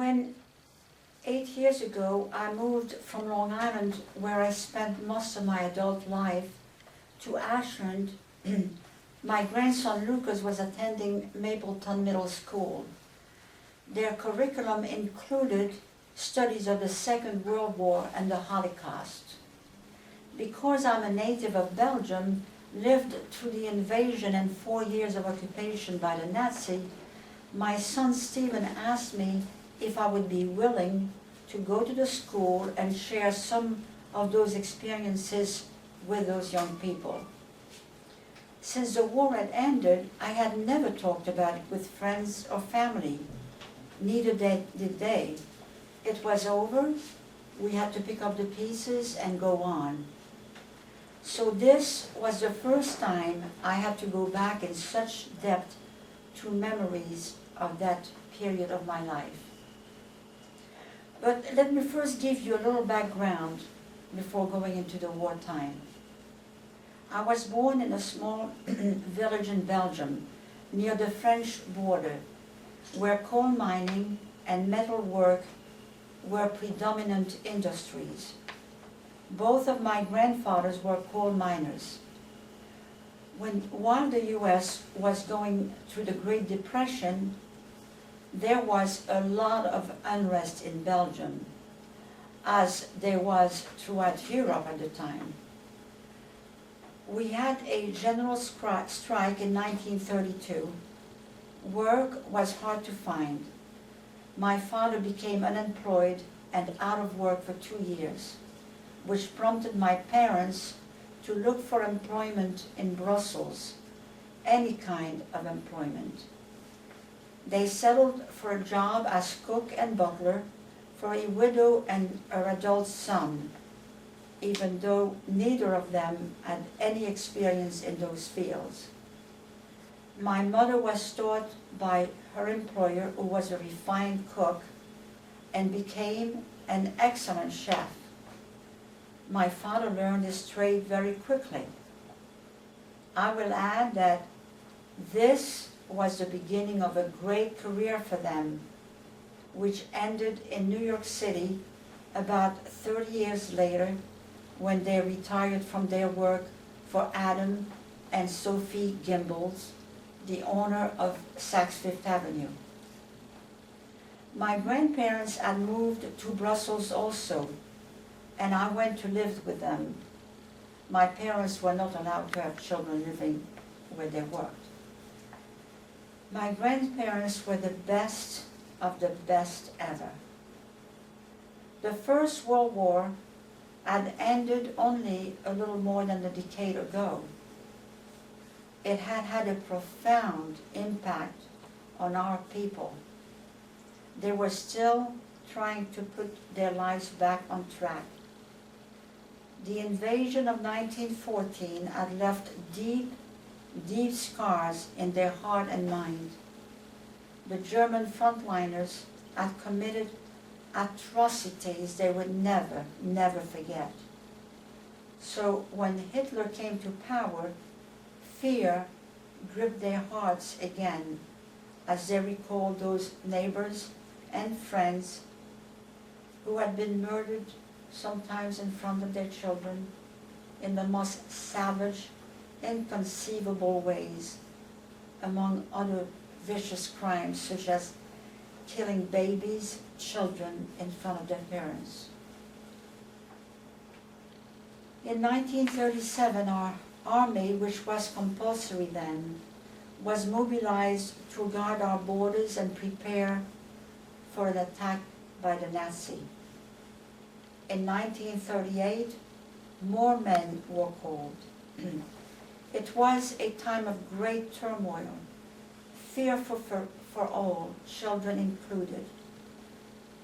When 8 years ago I moved from Long Island, where I spent most of my adult life, to Ashland, my grandson Lucas was attending Mapleton Middle School. Their curriculum included studies of the Second World War and the Holocaust. Because I'm a native of Belgium, lived through the invasion and 4 years of occupation by the Nazi, my son Stephen asked me if I would be willing to go to the school and share some of those experiences with those young people. Since the war had ended, I had never talked about it with friends or family. Neither did they. It was over, we had to pick up the pieces and go on. So this was the first time I had to go back in such depth to memories of that period of my life. But let me first give you a little background before going into the wartime. I was born in a small village in Belgium, near the French border, where coal mining and metal work were predominant industries. Both of my grandfathers were coal miners. While the U.S. was going through the Great Depression, there was a lot of unrest in Belgium, as there was throughout Europe at the time. We had a general strike in 1932. Work was hard to find. My father became unemployed and out of work for 2 years, which prompted my parents to look for employment in Brussels, any kind of employment. They settled for a job as cook and butler for a widow and her adult son, even though neither of them had any experience in those fields. My mother was taught by her employer, who was a refined cook, and became an excellent chef. My father learned his trade very quickly. I will add that this was the beginning of a great career for them, which ended in New York City about 30 years later, when they retired from their work for Adam and Sophie Gimbels, the owner of Saks Fifth Avenue. My grandparents had moved to Brussels also, and I went to live with them. My parents were not allowed to have children living where they worked. My grandparents were the best of the best ever. The First World War had ended only a little more than a decade ago. It had had a profound impact on our people. They were still trying to put their lives back on track. The invasion of 1914 had left deep, deep scars in their heart and mind. The German frontliners had committed atrocities they would never, never forget. So when Hitler came to power, fear gripped their hearts again as they recalled those neighbors and friends who had been murdered, sometimes in front of their children, in the most savage, inconceivable ways, among other vicious crimes such as killing babies, children in front of their parents. In 1937, our army, which was compulsory then, was mobilized to guard our borders and prepare for an attack by the Nazi. In 1938, more men were called. It was a time of great turmoil, fearful for all, children included.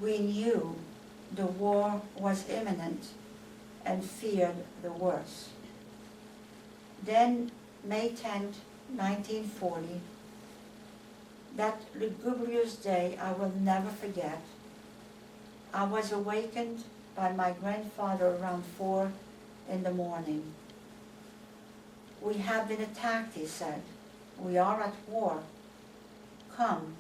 We knew the war was imminent and feared the worst. Then, May 10th, 1940, that lugubrious day I will never forget, I was awakened by my grandfather around 4 in the morning. "We have been attacked," he said. "We are at war. Come."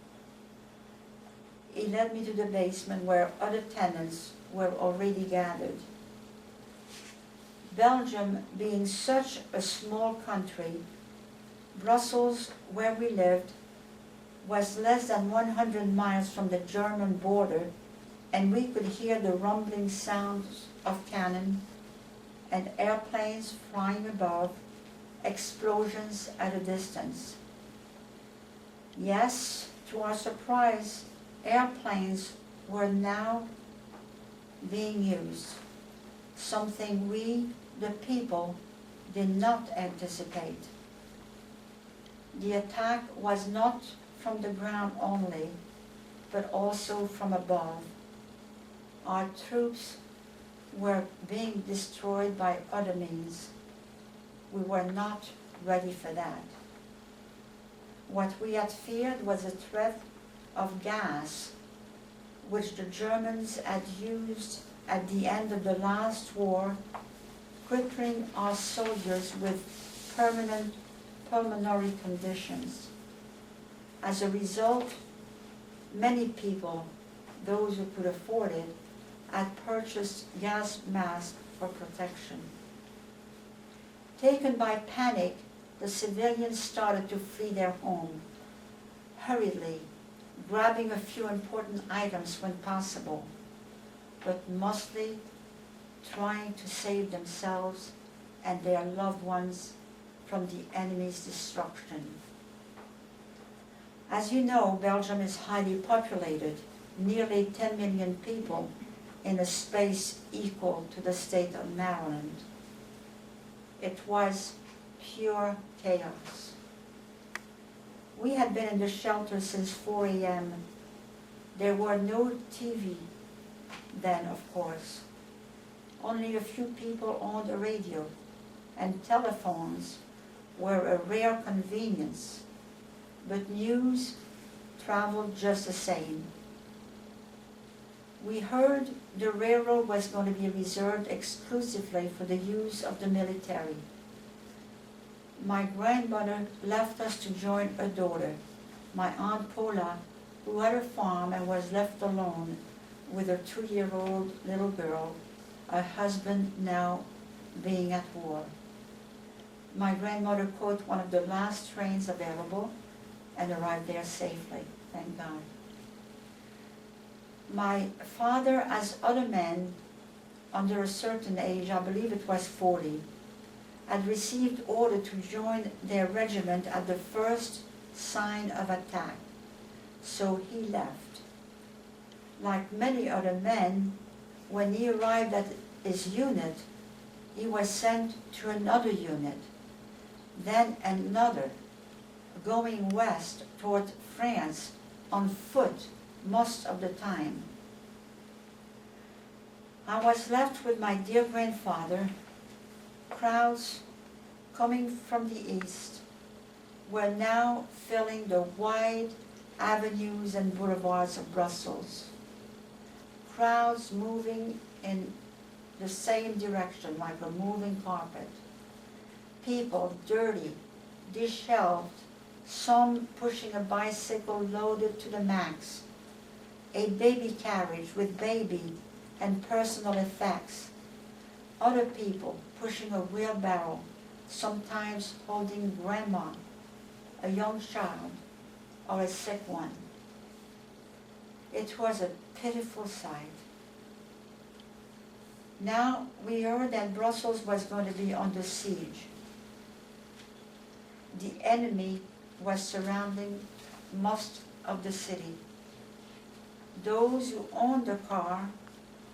he led me to the basement where other tenants were already gathered. Belgium being such a small country, Brussels, where we lived, was less than 100 miles from the German border, and we could hear the rumbling sounds of cannon and airplanes flying above, explosions at a distance. Yes, to our surprise, airplanes were now being used, something we, the people, did not anticipate. The attack was not from the ground only, but also from above. Our troops were being destroyed by other means. We were not ready for that. What we had feared was a threat of gas, which the Germans had used at the end of the last war, crippling our soldiers with permanent pulmonary conditions. As a result, many people, those who could afford it, had purchased gas masks for protection. Taken by panic, the civilians started to flee their home, hurriedly, grabbing a few important items when possible, but mostly trying to save themselves and their loved ones from the enemy's destruction. As you know, Belgium is highly populated, nearly 10 million people in a space equal to the state of Maryland. It was pure chaos. We had been in the shelter since 4 a.m. There were no TV then, of course. Only a few people owned a radio, and telephones were a rare convenience, but news traveled just the same. We heard the railroad was going to be reserved exclusively for the use of the military. My grandmother left us to join her daughter, my Aunt Paula, who had a farm and was left alone with her 2-year-old little girl, her husband now being at war. My grandmother caught one of the last trains available and arrived there safely, thank God. My father, as other men under a certain age, I believe it was 40, had received order to join their regiment at the first sign of attack, so he left. Like many other men, when he arrived at his unit, he was sent to another unit, then another, going west toward France on foot most of the time. I was left with my dear grandfather. Crowds coming from the east were now filling the wide avenues and boulevards of Brussels. Crowds moving in the same direction like a moving carpet. People dirty, disheveled, some pushing a bicycle loaded to the max, a baby carriage with baby and personal effects, other people pushing a wheelbarrow, sometimes holding grandma, a young child, or a sick one. It was a pitiful sight. Now we heard that Brussels was going to be under siege. The enemy was surrounding most of the city. Those who owned a car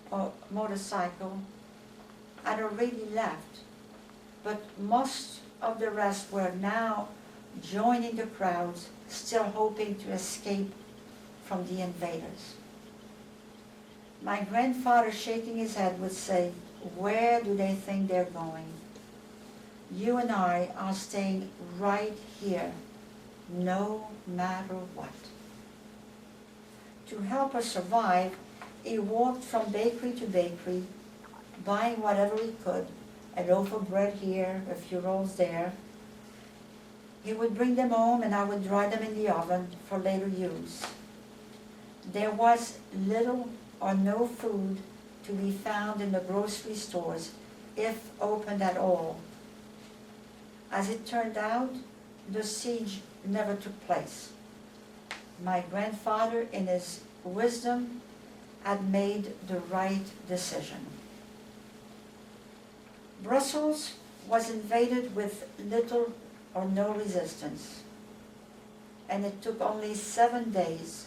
or motorcycle had already left, but most of the rest were now joining the crowds, still hoping to escape from the invaders. My grandfather, shaking his head, would say, "Where do they think they're going? You and I are staying right here, no matter what." To help us survive, he walked from bakery to bakery, buying whatever he could, a loaf of bread here, a few rolls there. He would bring them home and I would dry them in the oven for later use. There was little or no food to be found in the grocery stores, if opened at all. As it turned out, the siege never took place. My grandfather, in his wisdom, had made the right decision. Brussels was invaded with little or no resistance, and it took only 7 days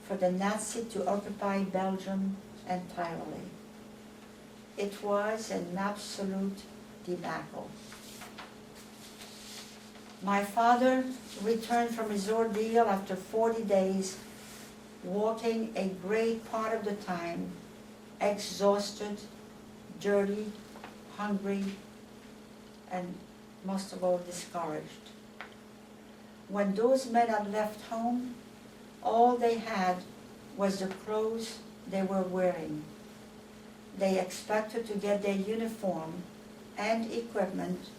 for the Nazis to occupy Belgium entirely. It was an absolute debacle. My father returned from his ordeal after 40 days, walking a great part of the time, exhausted, dirty, hungry, and most of all discouraged. When those men had left home, all they had was the clothes they were wearing. They expected to get their uniform and equipment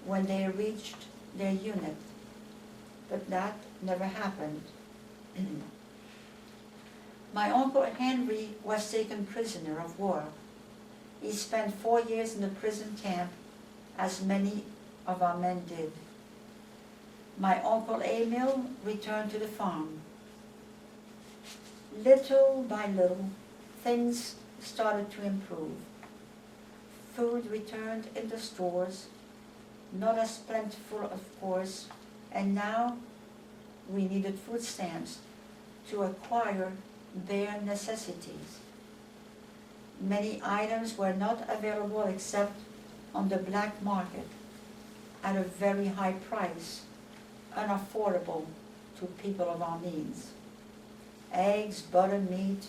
when they reached their unit, but that never happened. My Uncle Henry was taken prisoner of war. He spent 4 years in the prison camp, as many of our men did. My Uncle Emil returned to the farm. Little by little, things started to improve. Food returned in the stores, not as plentiful, of course, and now we needed food stamps to acquire bare necessities. Many items were not available except on the black market at a very high price, unaffordable to people of our means. Eggs, butter, meat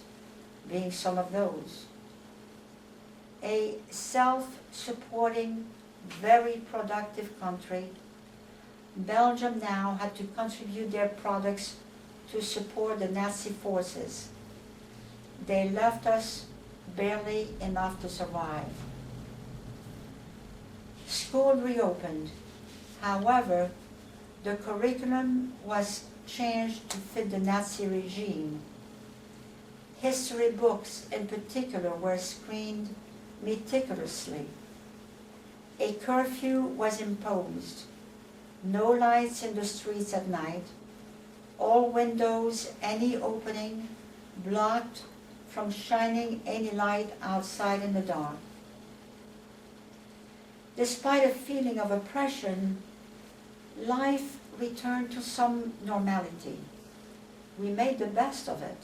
being some of those. A self-supporting, very productive country, Belgium now had to contribute their products to support the Nazi forces. They left us barely enough to survive. School reopened. However, the curriculum was changed to fit the Nazi regime. History books in particular were screened meticulously. A curfew was imposed. No lights in the streets at night. All windows, any opening, blocked from shining any light outside in the dark. Despite a feeling of oppression, life returned to some normality. We made the best of it.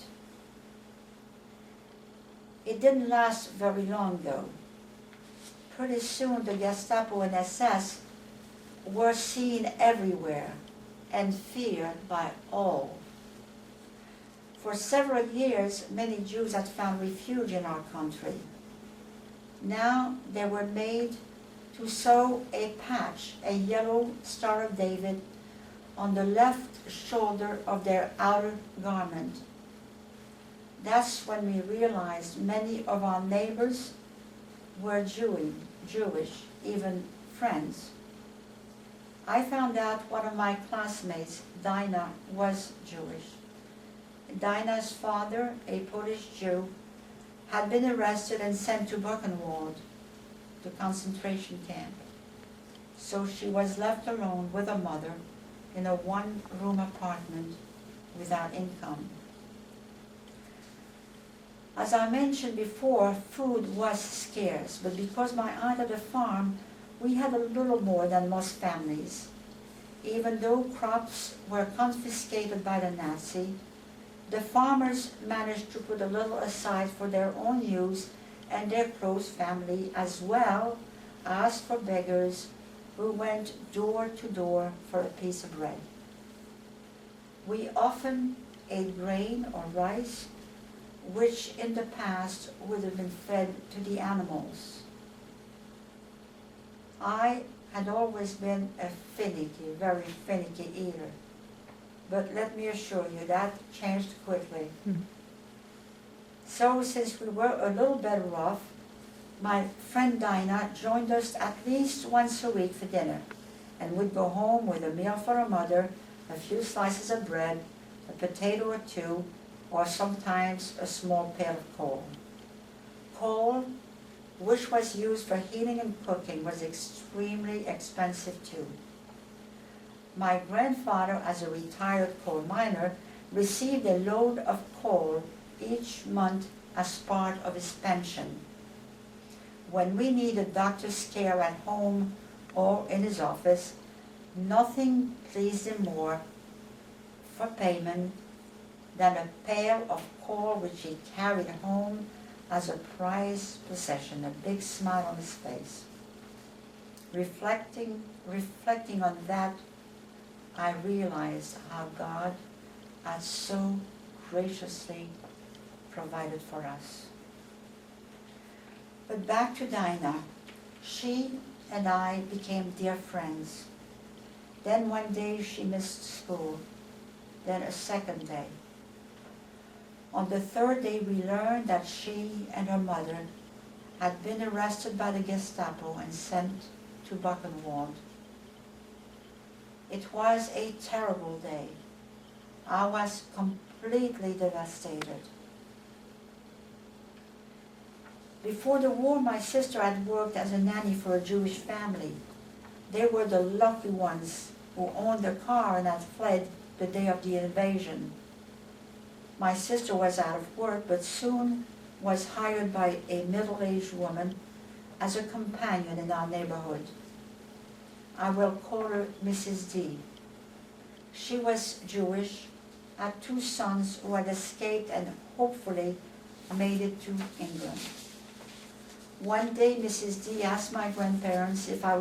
It didn't last very long, though. Pretty soon the Gestapo and SS were seen everywhere and feared by all. For several years, many Jews had found refuge in our country. Now they were made to sew a patch, a yellow Star of David, on the left shoulder of their outer garment. That's when we realized many of our neighbors were Jewish, even friends. I found out one of my classmates, Dinah, was Jewish. Dinah's father, a Polish Jew, had been arrested and sent to Buchenwald, the concentration camp. So she was left alone with her mother in a one-room apartment without income. As I mentioned before, food was scarce, but because my aunt had a farm, we had a little more than most families. Even though crops were confiscated by the Nazi, the farmers managed to put a little aside for their own use and their close family, as well as for beggars who went door to door for a piece of bread. We often ate grain or rice, which in the past would have been fed to the animals. I had always been a finicky, very finicky eater, but let me assure you that changed quickly. So since we were a little better off, my friend Dinah joined us at least once a week for dinner, and would go home with a meal for her mother, a few slices of bread, a potato or two, or sometimes a small pail of coal. Coal, which was used for heating and cooking, was extremely expensive too. My grandfather, as a retired coal miner, received a load of coal each month as part of his pension. When we needed doctor's care at home or in his office, nothing pleased him more for payment than a pail of coal which he carried home as a prized possession, a big smile on his face. Reflecting on that, I realized how God had so graciously provided for us. But back to Dinah. She and I became dear friends. Then one day she missed school, then a second day. On the third day we learned that she and her mother had been arrested by the Gestapo and sent to Buchenwald. It was a terrible day. I was completely devastated. Before the war, my sister had worked as a nanny for a Jewish family. They were the lucky ones who owned a car and had fled the day of the invasion. My sister was out of work, but soon was hired by a middle-aged woman as a companion in our neighborhood. I will call her Mrs. D. She was Jewish, had 2 sons who had escaped and hopefully made it to England. One day Mrs. D asked my grandparents if they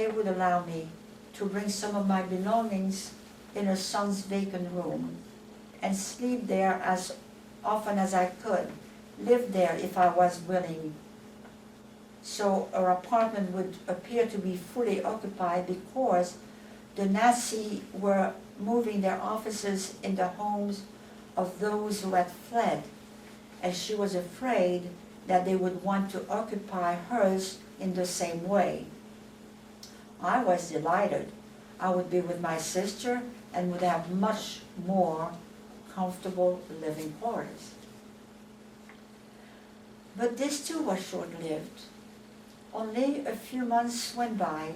would allow me to bring some of my belongings in her son's vacant room and sleep there as often as I could, live there if I was willing. So her apartment would appear to be fully occupied because the Nazis were moving their offices in the homes of those who had fled, and she was afraid that they would want to occupy hers in the same way. I was delighted. I would be with my sister and would have much more comfortable living quarters. But this too was short-lived. Only a few months went by,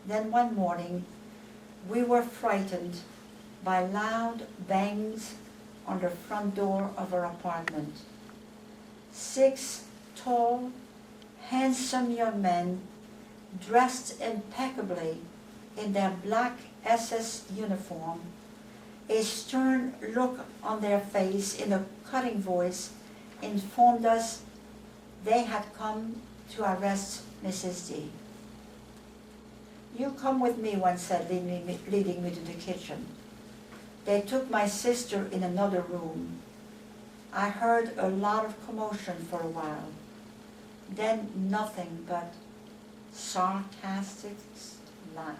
then one morning we were frightened by loud bangs on the front door of our apartment. 6 tall, handsome young men, dressed impeccably in their black SS uniform, a stern look on their face in a cutting voice, informed us they had come to arrest Mrs. D. "You come with me," one said, leading me to the kitchen. They took my sister in another room. I heard a lot of commotion for a while, then nothing but sarcastic laugh.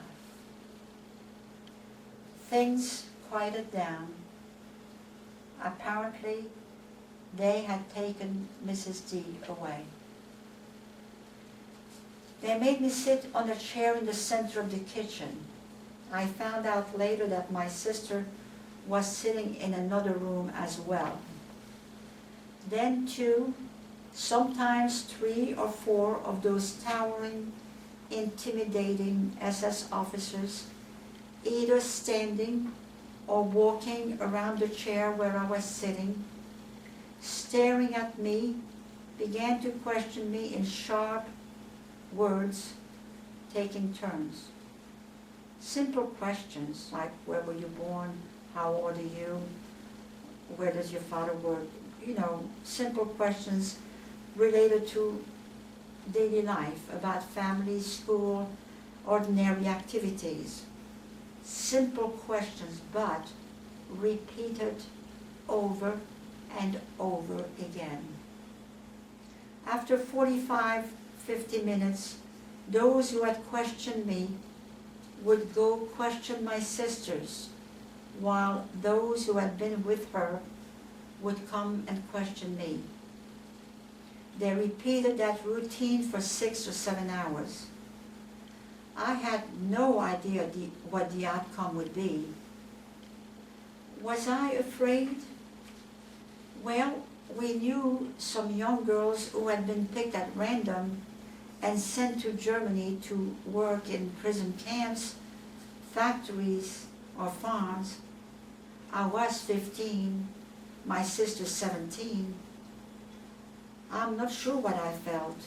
Things quieted down. Apparently, they had taken Mrs. D away. They made me sit on a chair in the center of the kitchen. I found out later that my sister was sitting in another room as well. Then 2, sometimes 3 or 4 of those towering, intimidating SS officers, either standing or walking around the chair where I was sitting, staring at me, began to question me in sharp words, taking turns. Simple questions like, where were you born? How old are you? Where does your father work? Simple questions related to daily life, about family, school, ordinary activities. Simple questions, but repeated over and over again. After 45-50 minutes, those who had questioned me would go question my sisters, while those who had been with her would come and question me. They repeated that routine for 6 or 7 hours. I had no idea what the outcome would be. Was I afraid? Well, we knew some young girls who had been picked at random and sent to Germany to work in prison camps, factories, or farms. I was 15, my sister 17. I'm not sure what I felt.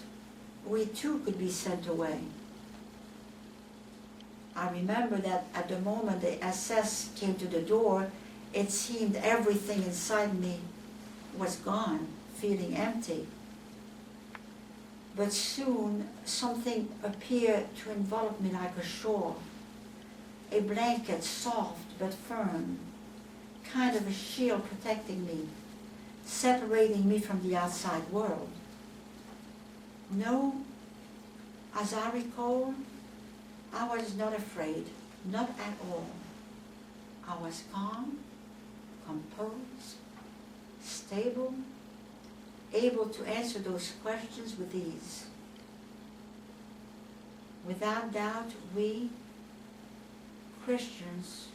We too could be sent away. I remember that at the moment the SS came to the door, it seemed everything inside me was gone, feeling empty. But soon something appeared to envelop me like a shawl, a blanket soft but firm, kind of a shield protecting me, separating me from the outside world. No, as I recall, I was not afraid, not at all. I was calm, composed, stable, able to answer those questions with ease. Without doubt, we, Christians,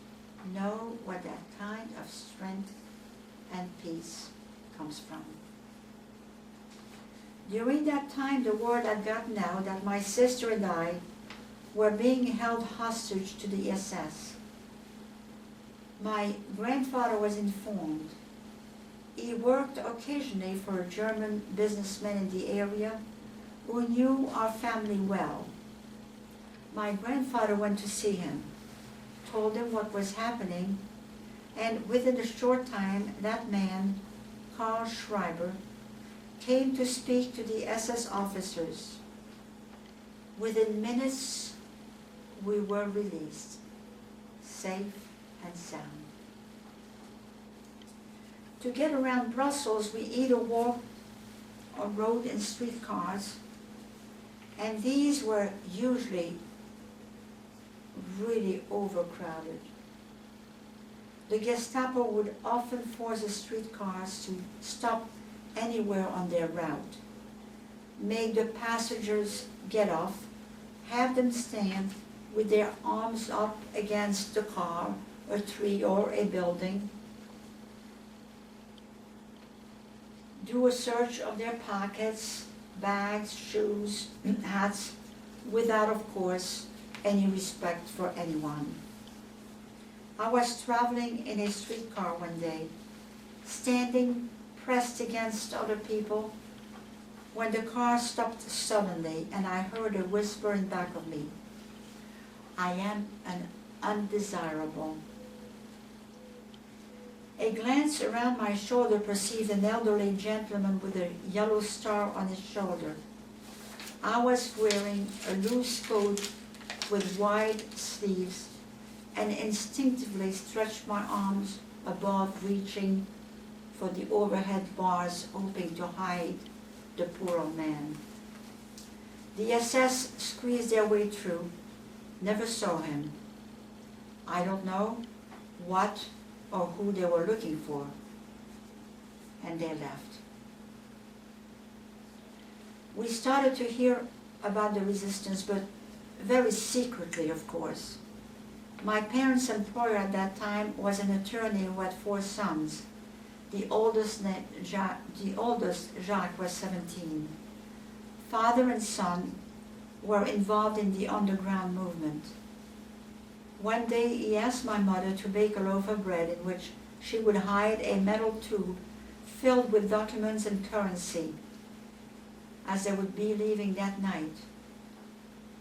know where that kind of strength and peace comes from. During that time, the word had gotten out that my sister and I were being held hostage to the SS. My grandfather was informed. He worked occasionally for a German businessman in the area who knew our family well. My grandfather went to see him, told him what was happening, and within a short time, that man, Karl Schreiber, came to speak to the SS officers. Within minutes, we were released, safe and sound. To get around Brussels, we either walked or rode in streetcars, and these were usually really overcrowded. The Gestapo would often force the streetcars to stop anywhere on their route, make the passengers get off, have them stand with their arms up against the car, a tree, or a building, do a search of their pockets, bags, shoes, hats, without, of course, any respect for anyone. I was traveling in a streetcar one day, standing pressed against other people, when the car stopped suddenly and I heard a whisper in back of me, "I am an undesirable." A glance around my shoulder perceived an elderly gentleman with a yellow star on his shoulder. I was wearing a loose coat with wide sleeves and instinctively stretched my arms above, reaching for the overhead bars, hoping to hide the poor old man. The SS squeezed their way through. Never saw him. I don't know what or who they were looking for, and they left. We started to hear about the resistance, but very secretly, of course. My parents' employer at that time was an attorney who had 4 sons. The oldest, Jacques, was 17. Father and son were involved in the underground movement. One day he asked my mother to bake a loaf of bread in which she would hide a metal tube filled with documents and currency, as they would be leaving that night.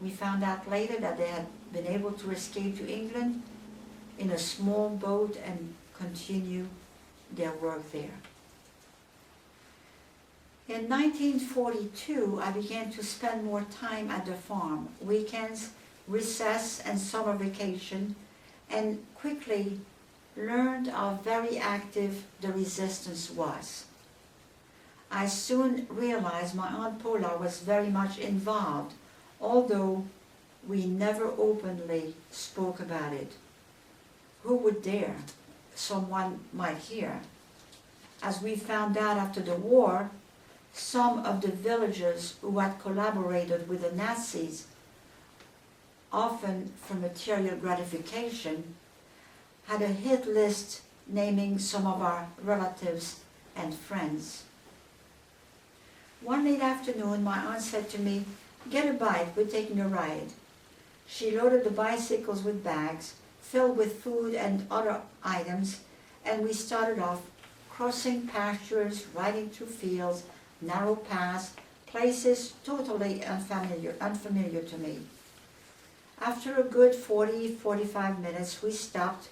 We found out later that they had been able to escape to England in a small boat and continue their work there. In 1942, I began to spend more time at the farm, weekends, recess, and summer vacation, and quickly learned how very active the resistance was. I soon realized my Aunt Paula was very much involved, although we never openly spoke about it. Who would dare? Someone might hear. As we found out after the war, some of the villagers who had collaborated with the Nazis, often for material gratification, had a hit list naming some of our relatives and friends. One late afternoon, my aunt said to me, "Get a bike, we're taking a ride." She loaded the bicycles with bags filled with food and other items, and we started off, crossing pastures, riding through fields, narrow paths, places totally unfamiliar to me. After a good 40-45 minutes, we stopped.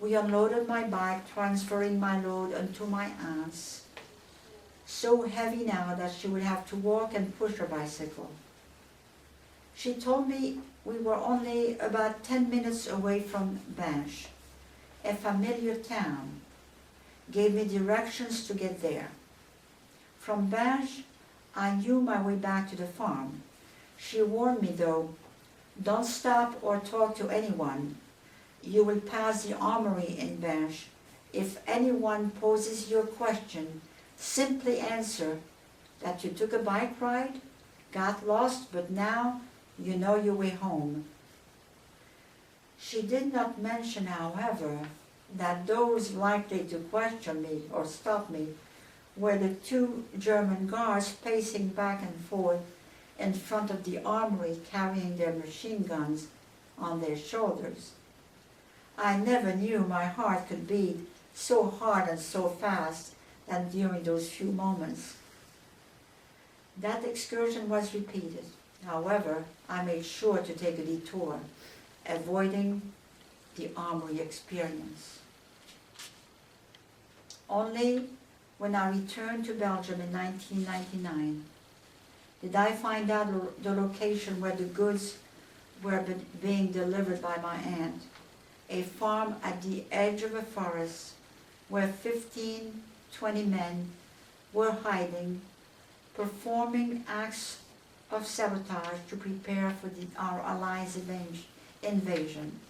We unloaded my bike, transferring my load onto my aunt's, so heavy now that she would have to walk and push her bicycle. She told me we were only about 10 minutes away from Binche, a familiar town, gave me directions to get there. From Binche, I knew my way back to the farm. She warned me though, "Don't stop or talk to anyone. You will pass the armory in Binche. If anyone poses you a question, simply answer that you took a bike ride, got lost, but now you know your way home." She did not mention, however, that those likely to question me or stop me were the 2 German guards pacing back and forth in front of the armory, carrying their machine guns on their shoulders. I never knew my heart could beat so hard and so fast than during those few moments. That excursion was repeated. However, I made sure to take a detour, avoiding the armory experience. Only when I returned to Belgium in 1999 did I find out the location where the goods were being delivered by my aunt, a farm at the edge of a forest where 15-20 men were hiding, performing acts of sabotage to prepare for our allies' invasion.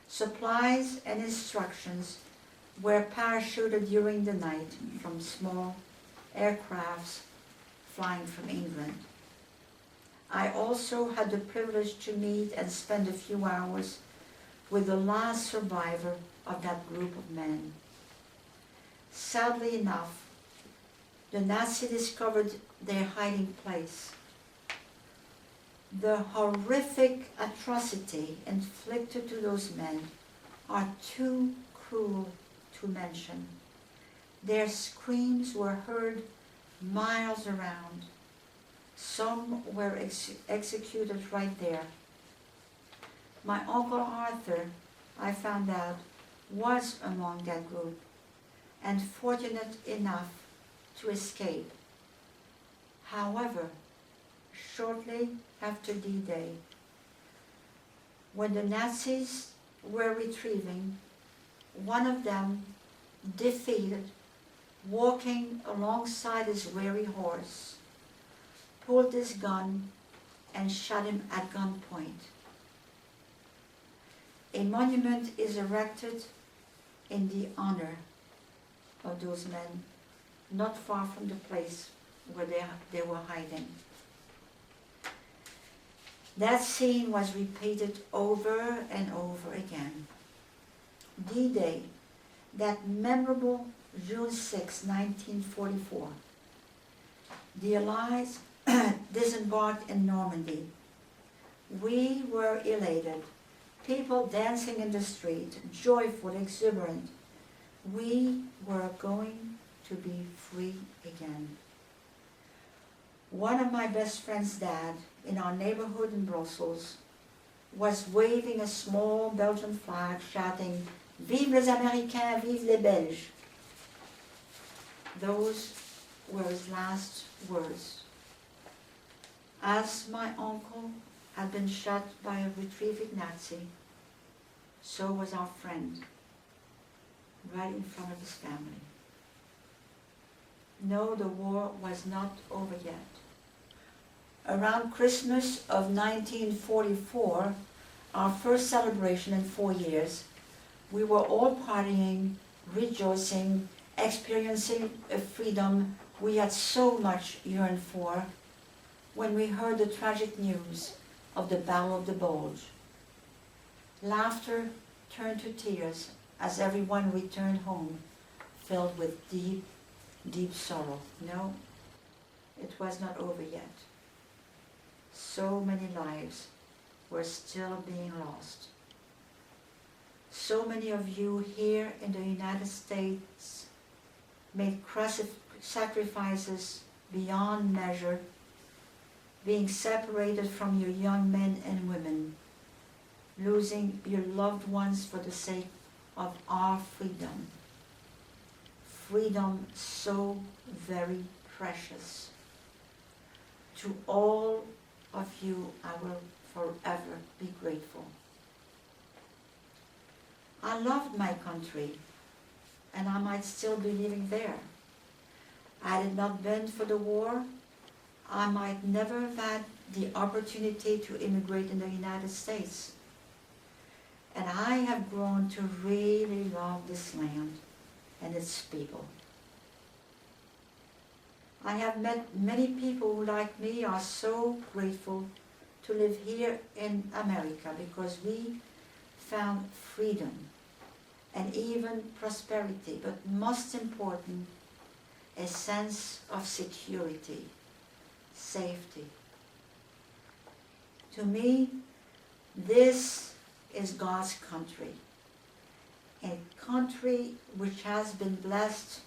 Supplies and instructions were parachuted during the night from small aircrafts flying from England. I also had the privilege to meet and spend a few hours with the last survivor of that group of men. Sadly enough, the Nazis discovered their hiding place. The horrific atrocity inflicted to those men are too cruel to mention. Their screams were heard miles around. Some were executed right there. My Uncle Arthur, I found out, was among that group and fortunate enough to escape. However, shortly after D-Day, when the Nazis were retrieving, one of them, defeated, walking alongside his weary horse, pulled his gun and shot him at gunpoint. A monument is erected in the honor of those men, not far from the place where they were hiding. That scene was repeated over and over again. D-Day, that memorable June 6, 1944. The Allies disembarked in Normandy. We were elated, people dancing in the street, joyful, exuberant. We were going to be free again. One of my best friend's dad in our neighborhood in Brussels was waving a small Belgian flag, shouting, "Vive les Américains, vive les Belges." Those were his last words. As my uncle had been shot by a retrieving Nazi, so was our friend, right in front of his family. No, the war was not over yet. Around Christmas of 1944, our first celebration in 4 years, we were all partying, rejoicing, experiencing a freedom we had so much yearned for, when we heard the tragic news of the Battle of the Bulge. Laughter turned to tears as everyone returned home, filled with deep, deep sorrow. No, it was not over yet. So many lives were still being lost. So many of you here in the United States made sacrifices beyond measure, being separated from your young men and women, losing your loved ones for the sake of our freedom. Freedom so very precious. To all of you, I will forever be grateful. I loved my country, and I might still be living there. Had it not been for the war, I might never have had the opportunity to immigrate in the United States. And I have grown to really love this land and its people. I have met many people who, like me, are so grateful to live here in America because we found freedom and even prosperity, but most important, a sense of security, safety. To me, this is God's country, a country which has been blessed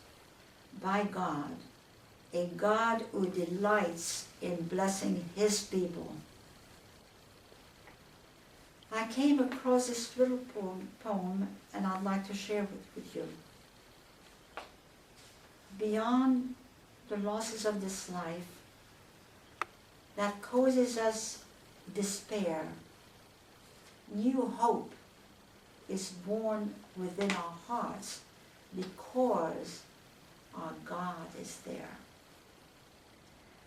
by God, a God who delights in blessing His people. I came across this little poem, and I'd like to share it with you. Beyond the losses of this life that causes us despair, new hope is born within our hearts because our God is there.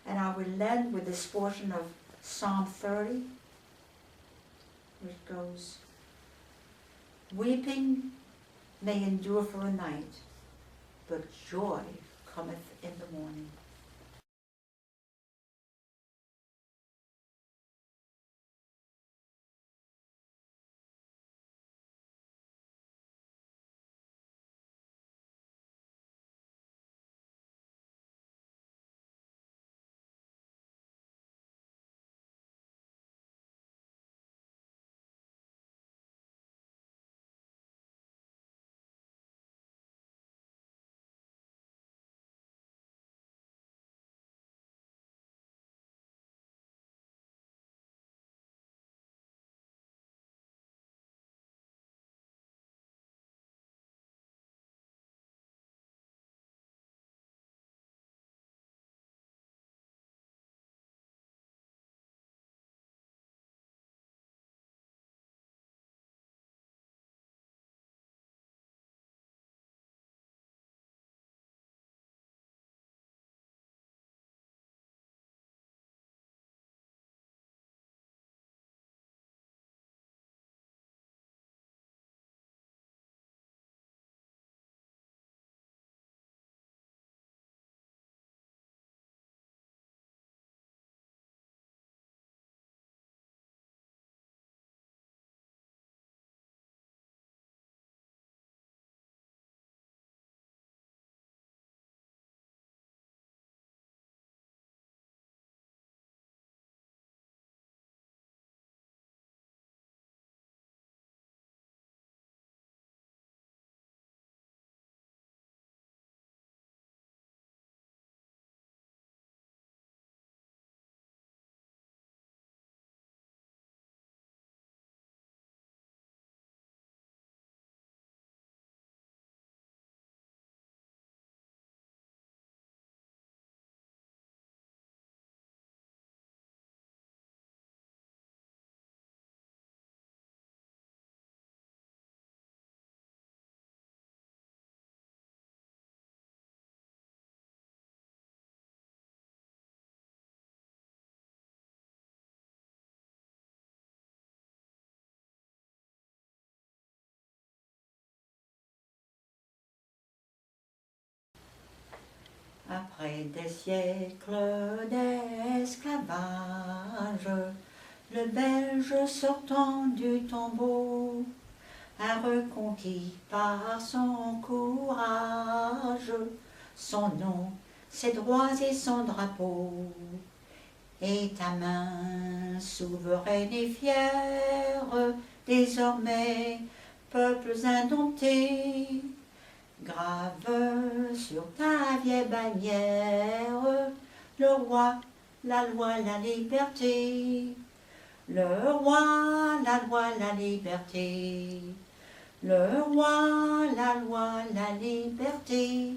And I will end with this portion of Psalm 30, which goes, "Weeping may endure for a night, but joy cometh in the morning." Après des siècles d'esclavage, le Belge sortant du tombeau un reconquis par son courage, son nom, ses droits et son drapeau. Et ta main, souveraine et fière, désormais, peuples indomptés, grave sur ta vieille bannière, le roi, la loi, la liberté. Le roi, la loi, la liberté. Le roi, la loi, la liberté.